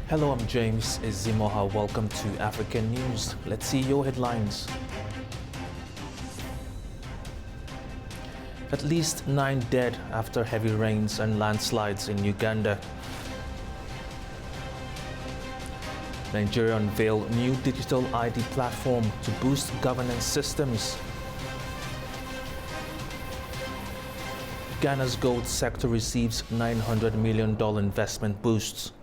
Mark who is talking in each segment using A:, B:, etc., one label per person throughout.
A: Hello, I'm James Izimoha. Welcome to African News. Let's see your headlines. At least 9 dead after heavy rains and landslides in Uganda. Nigeria unveiled new digital ID platform to boost governance systems. Ghana's gold sector receives $900 million investment boosts.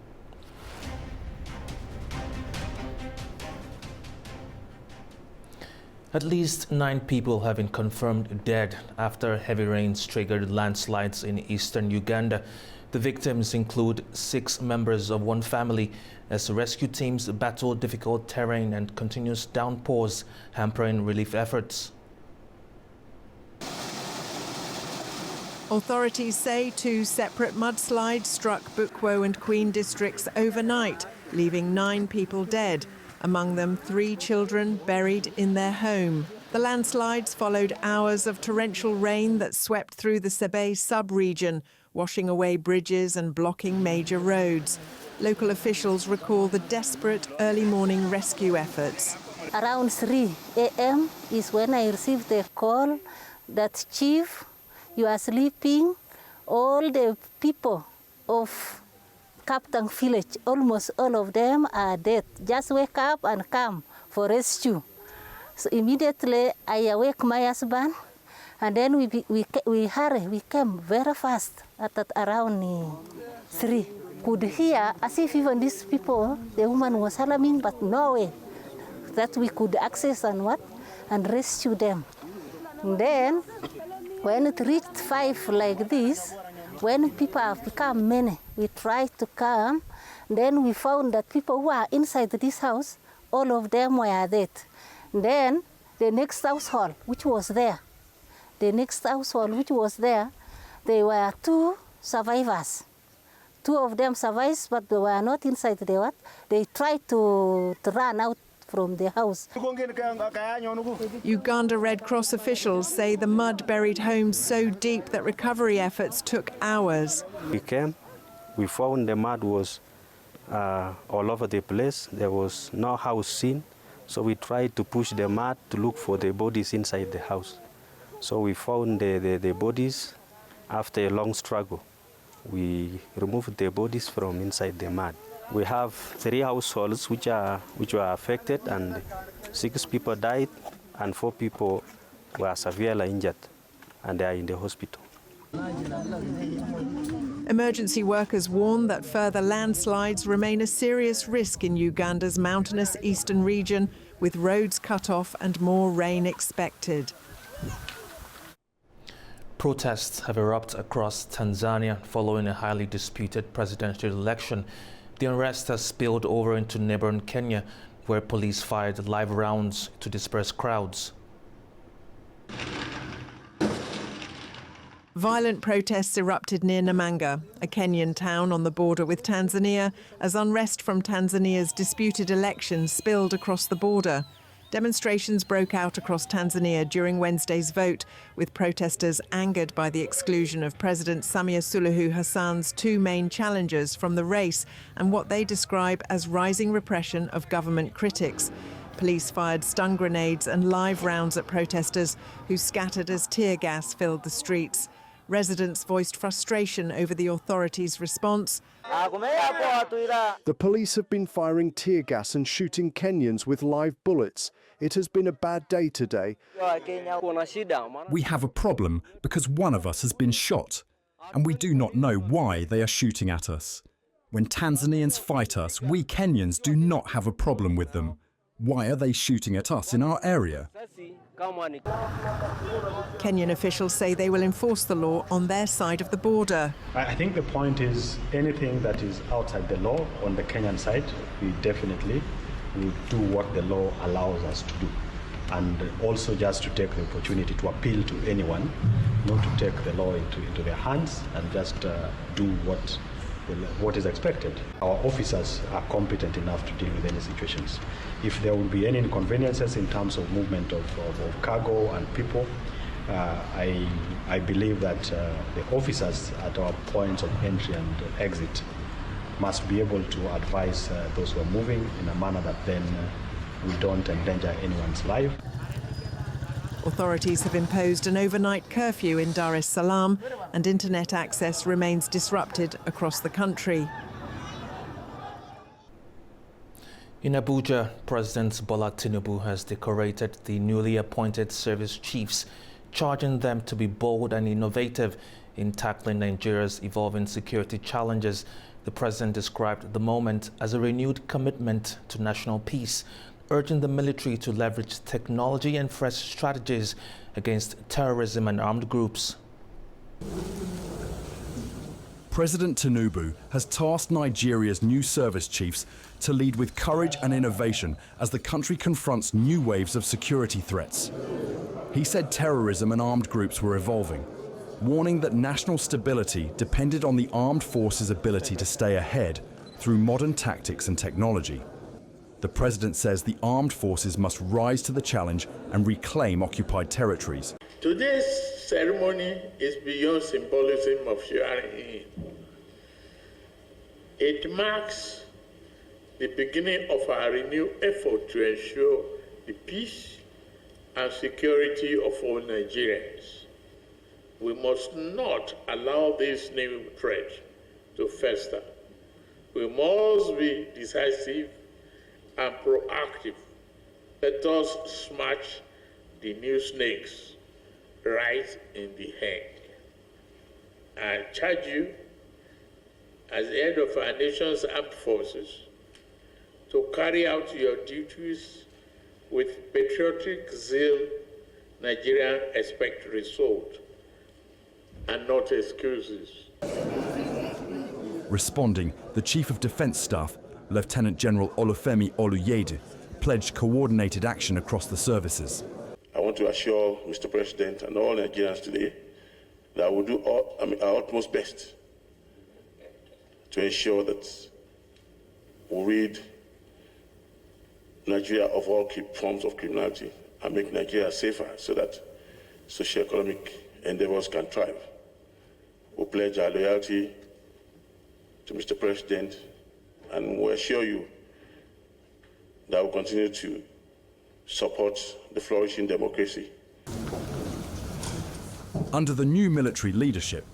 A: At least 9 people have been confirmed dead after heavy rains triggered landslides in eastern Uganda. The victims include 6 members of one family as rescue teams battle difficult terrain and continuous downpours hampering relief efforts.
B: Authorities say 2 separate mudslides struck Bukwo and Queen districts overnight, leaving 9 people dead. Among them 3 children buried in their home. The landslides followed hours of torrential rain that swept through the Sebe sub-region, washing away bridges and blocking major roads. Local officials recall the desperate early morning rescue efforts.
C: Around 3 a.m. is when I received the call that, Chief, you are sleeping. All the people of Captain Village, almost all of them are dead. Just wake up and come for rescue. So immediately I awake my husband, and then we hurry. We came very fast at around 3. Could hear as if even these people, the woman was alarming, but no way that we could access and rescue them. And then when it reached 5 like this, when people have become many, we tried to come. Then we found that people who are inside this house, all of them were dead. Then the next household, which was there, there were 2 survivors. 2 of them survived, but they were not inside the what? They tried to run out from the house.
B: Uganda Red Cross officials say the mud buried homes so deep that recovery efforts took hours.
D: We came, we found the mud was all over the place. There was no house seen, so we tried to push the mud to look for the bodies inside the house. So we found the bodies after a long struggle. We removed the bodies from inside the mud. We have 3 households which were affected, and 6 people died and 4 people were severely injured, and they are in the hospital.
B: Emergency workers warn that further landslides remain a serious risk in Uganda's mountainous eastern region, with roads cut off and more rain expected.
A: Protests have erupted across Tanzania following a highly disputed presidential election. The unrest has spilled over into neighboring Kenya, where police fired live rounds to disperse crowds.
B: Violent protests erupted near Namanga, a Kenyan town on the border with Tanzania, as unrest from Tanzania's disputed elections spilled across the border. Demonstrations broke out across Tanzania during Wednesday's vote, with protesters angered by the exclusion of President Samia Suluhu Hassan's 2 main challengers from the race and what they describe as rising repression of government critics. Police fired stun grenades and live rounds at protesters, who scattered as tear gas filled the streets. Residents voiced frustration over the authorities' response.
E: The police have been firing tear gas and shooting Kenyans with live bullets. It has been a bad day today.
F: We have a problem because one of us has been shot, and we do not know why they are shooting at us. When Tanzanians fight us, we Kenyans do not have a problem with them. Why are they shooting at us in our area?
B: Kenyan officials say they will enforce the law on their side of the border.
G: I think the point is anything that is outside the law on the Kenyan side, we definitely will do what the law allows us to do. And also just to take the opportunity to appeal to anyone, not to take the law into their hands and just do what is expected. Our officers are competent enough to deal with any situations. If there will be any inconveniences in terms of movement of cargo and people, I believe that the officers at our points of entry and exit must be able to advise those who are moving in a manner that then we don't endanger anyone's life.
B: Authorities have imposed an overnight curfew in Dar es Salaam, and internet access remains disrupted across the country.
A: In Abuja, President Bola Tinubu has decorated the newly appointed service chiefs, charging them to be bold and innovative in tackling Nigeria's evolving security challenges. The president described the moment as a renewed commitment to national peace, urging the military to leverage technology and fresh strategies against terrorism and armed groups.
F: President Tinubu has tasked Nigeria's new service chiefs to lead with courage and innovation as the country confronts new waves of security threats. He said terrorism and armed groups were evolving, warning that national stability depended on the armed forces' ability to stay ahead through modern tactics and technology. The president says the armed forces must rise to the challenge and reclaim occupied territories.
H: Today's ceremony is beyond symbolism of sharing in. It marks the beginning of our renewed effort to ensure the peace and security of all Nigerians. We must not allow this new threat to fester. We must be decisive and proactive. Let us smash the new snakes right in the head. I charge you, as the head of our nation's armed forces, to carry out your duties with patriotic zeal Nigerians expect result and not excuses.
F: Responding, the Chief of Defence Staff, Lieutenant General Olufemi Oluyede, pledged coordinated action across the services.
H: I want to assure Mr. President and all Nigerians today that we will do our utmost best to ensure that we rid Nigeria of all forms of criminality and make Nigeria safer so that socio-economic endeavors can thrive. We pledge our loyalty to Mr. President, and we assure you that we will continue to support the flourishing democracy.
F: Under the new military leadership,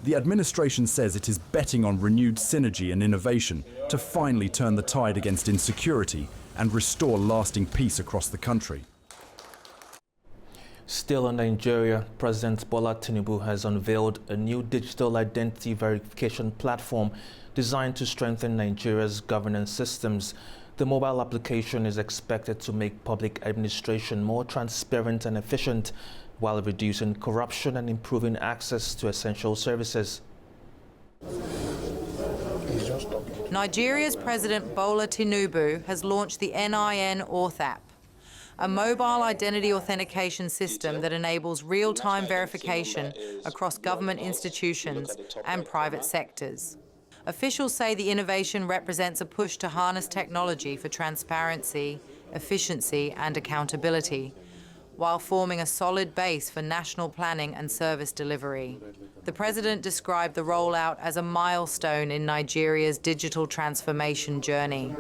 F: the administration says it is betting on renewed synergy and innovation to finally turn the tide against insecurity and restore lasting peace across the country.
A: Still in Nigeria, President Bola Tinubu has unveiled a new digital identity verification platform designed to strengthen Nigeria's governance systems. The mobile application is expected to make public administration more transparent and efficient, while reducing corruption and improving access to essential services.
I: Nigeria's President Bola Tinubu has launched the NIN Auth app, a mobile identity authentication system that enables real-time verification across government institutions and private sectors. Officials say the innovation represents a push to harness technology for transparency, efficiency and accountability, while forming a solid base for national planning and service delivery. The President described the rollout as a milestone in Nigeria's digital transformation journey.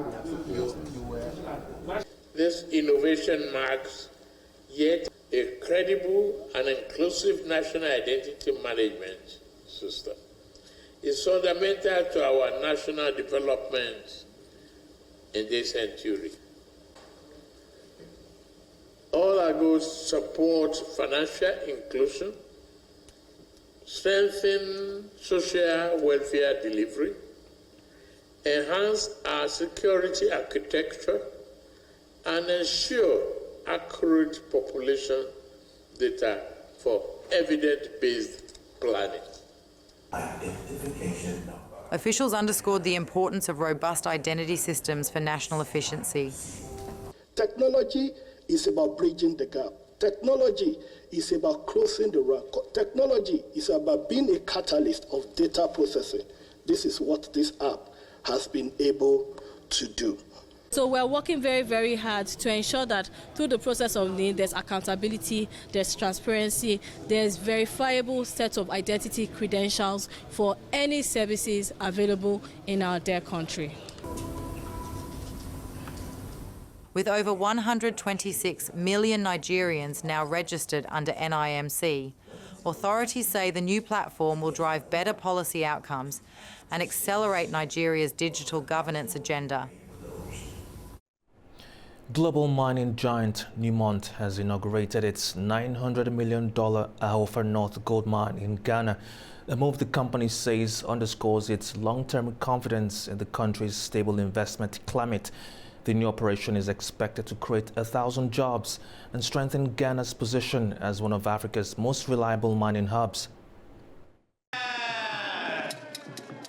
H: This innovation marks yet a credible and inclusive national identity management system. It's fundamental to our national development in this century. All our goals support financial inclusion, strengthen social welfare delivery, enhance our security architecture, and ensure accurate population data for evidence-based planning.
I: Officials underscored the importance of robust identity systems for national efficiency.
J: Technology is about bridging the gap. Technology is about closing the gap. Technology is about being a catalyst of data processing. This is what this app has been able to do.
K: So we're working very, very hard to ensure that through the process of NIN, there's accountability, there's transparency, there's verifiable set of identity credentials for any services available in our dear country.
I: With over 126 million Nigerians now registered under NIMC, authorities say the new platform will drive better policy outcomes and accelerate Nigeria's digital governance agenda.
A: Global mining giant Newmont has inaugurated its $900 million Ahafo North gold mine in Ghana, a move the company says underscores its long-term confidence in the country's stable investment climate. The new operation is expected to create 1,000 jobs and strengthen Ghana's position as one of Africa's most reliable mining hubs.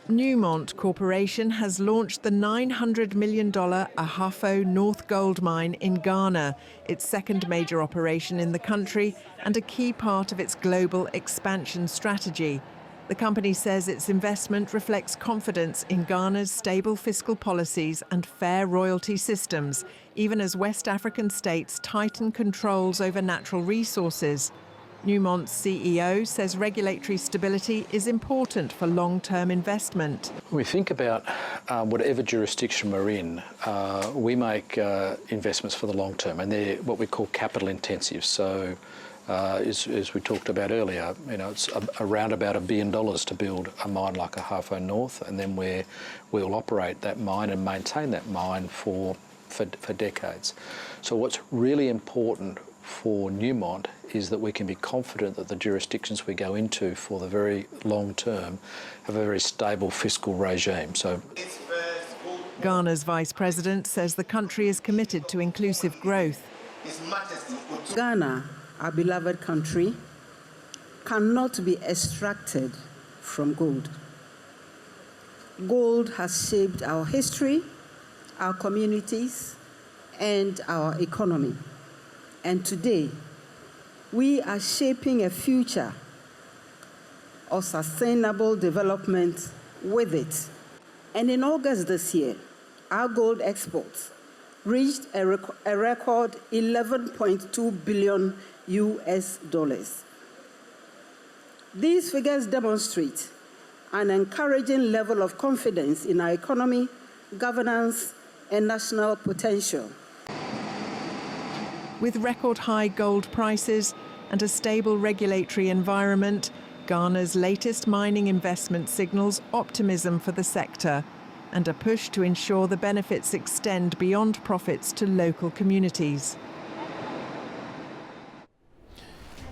B: Newmont Corporation has launched the $900 million Ahafo North gold mine in Ghana, its second major operation in the country and a key part of its global expansion strategy. The company says its investment reflects confidence in Ghana's stable fiscal policies and fair royalty systems, even as West African states tighten controls over natural resources. Newmont's CEO says regulatory stability is important for long-term investment.
L: When we think about whatever jurisdiction we're in, we make investments for the long term, and they're what we call capital intensive. So, as we talked about earlier, it's around about $1 billion to build a mine like Ahafo North, and then we'll operate that mine and maintain that mine for decades. So, what's really important for Newmont is that we can be confident that the jurisdictions we go into for the very long term have a very stable fiscal regime. So,
B: Ghana's vice president says the country is committed to inclusive growth.
M: Ghana, our beloved country, cannot be extracted from gold. Gold has shaped our history, our communities, and our economy. And today, we are shaping a future of sustainable development with it. And in August this year, our gold exports reached a record $11.2 billion US. These figures demonstrate an encouraging level of confidence in our economy, governance, and national potential.
B: With record-high gold prices and a stable regulatory environment, Ghana's latest mining investment signals optimism for the sector and a push to ensure the benefits extend beyond profits to local communities.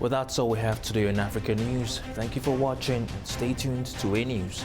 A: Well, that's all we have today in Africa News. Thank you for watching and stay tuned to A News.